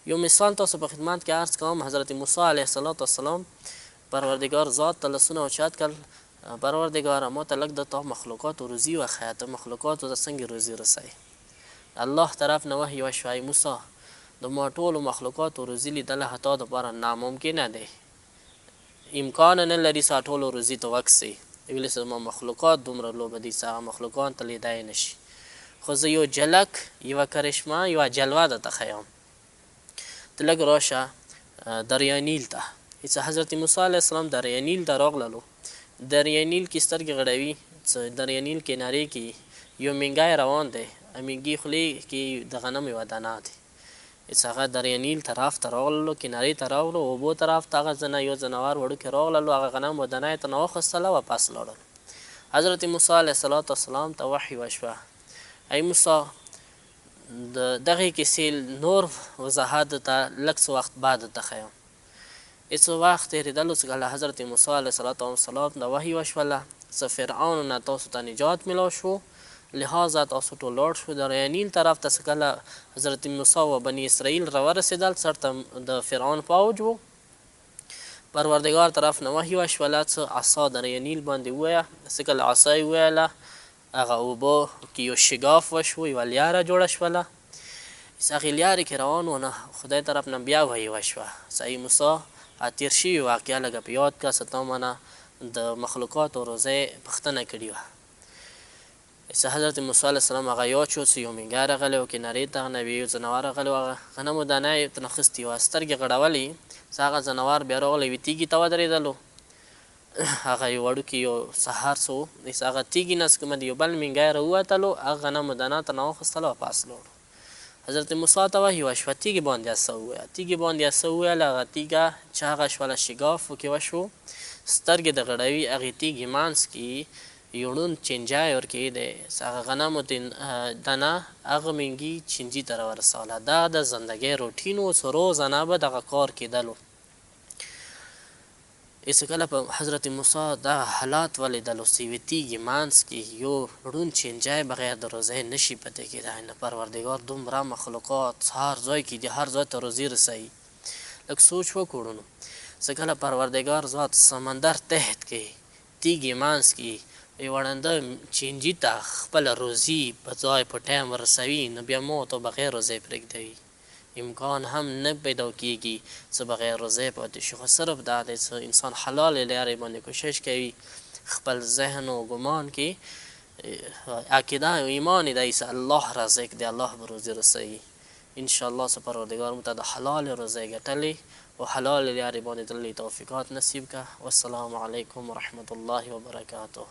یو مثال تاسو په خدمت کې عرض کوم. حضرت موسی علیه السلام پروردگار ذات ته لاسونه اوچت کړل. پروردگاره ما ته لږ د تا مخلوقاتو روزي وښیه، ته مخلوقاتو ته څنګه روزي رسوي. الله طرف نه وحی وشو ای موسی د ما ټولو مخلوقاتو روزي لیدل حتی دپاره ناممکنه دی، امکان نه لري ستا ټولو روزي ته وکسي. ویلې زما مخلوقات دومره لوبه دي چې هغه مخلوقات ته لیدی نشي. خو زه یو جلک، یوه کرشمه، یوه جلوه درته ښیم. ته لږ راشه دریای نیل ته. چې حضرت موسی علیه السلام دریای نیل ته راغللو. دریای نیل کې سترګې غړوي، دریای نیل کنارې کې یو مینګی روان دی. مینګي خولې کې د غنم یوه دانه دی. چې هغه دریای نیل طرف ته راغللو، کنارې ته راغلو، اوبو طرف ته هغه یو ځناور وړوکی راغللو، هغه غنم و دانه یې ترنه واخیستله، واپس لاړل. حضرت موسی علیه السلام ته وحی وشوه ای موسی د دغې کیسې نور وضاحت ته لږ څه وخت بعد ته ښیم. هېڅ وخت تېرېدلو چې کله حضرت موسی علیه السلام ته وحی وشوله څه فرعون نه تاسو ته نجات میلاو شو، لہذا تاسو ټول لاړ شو دریای نیل طرف ته. چې کله حضرت موسی و بني اسرائیل راورسېدل، سرته د فرعون پوج و. پروردگار طرف نه وحی وشوله چې عصا دریای نیل باندې ووایه. چې کله عصا یې وویله، هغه اوبو کې یو شګاف وشو، یوه لیاره جوړه شوله. چې هغې لیارې کې روان و، نه خدای طرف نه بیا وحی وشوه چې ای موسی تېر شوي واقعه لږه په یاد کړه چې تا منه د مخلوقاتو روزۍ پوښتنه کړې وه. چې حضرت موسی علیه السلام هغه یاد شو چې یو مینګی راغلی و، کنارې ته هغه یو ځناور راغلی و، هغه غنمو دانه یې ترنه اخیستې وه، سترګې غړولې. چې هغه ځناور بیا راغلی یوې تیږې ته ودرېدلو. هغه یو وړوکي یو سهار څه و، چې هغه تیږې نه چې کومه د یو بل مینګی راووتلو، هغه غنمو دانه ترنه واخیستله، واپس لاړو. حضرت موسی ته وحی وشوه تیږې باندې څه ووایه. تیږې باندې څه وویل، هغه تیږه چې هغه شوله شګاف کې وشو، سترګې د غړوي. هغې تیږې منځ کې یو ړوند چینجی ورکې دی، چې هغه غنمو دانه هغه مینګي چینجي ته راورسوله. دا د زندګۍ روټین و چې روزانه به دغه کار کېدلو. چې کله په حضرت موسی دغه حالات ولیدلو چې یوې تیږې منځ کې یو ړوند چینجی بغیر د روزۍ نشي پاتې کېدی، نه پروردګار دومره مخلوقات هر ځای کې دي، هر ځای ته روزي رسوي. لږ سوچ وکړو نو چې کله پروردګار ذات سمندر تحت کې تیږې منځ کې یو ړنده چینجي ته خپله روزي په ځای په ټایم ورسوي، نو بیا ما ته بغیر روزۍ پرېږدوي. امکان هم نه پیدا کېږي چې بغیر روزۍ پاتې شي. خو صرف دا دی چې انسان حلالې لارې باندې کوشش کوي، خپل ذهن و ګمان کې عقیده و ایمان دی چې الله رزق دی، الله به روزي رسوي. انشاءالله چې پروردګار موږ ته د حلالې روزۍ ګټلې و حلالې لارې باندې تللې توفیقات نصیب کړه. والسلام علیکم ورحمة الله وبرکاته.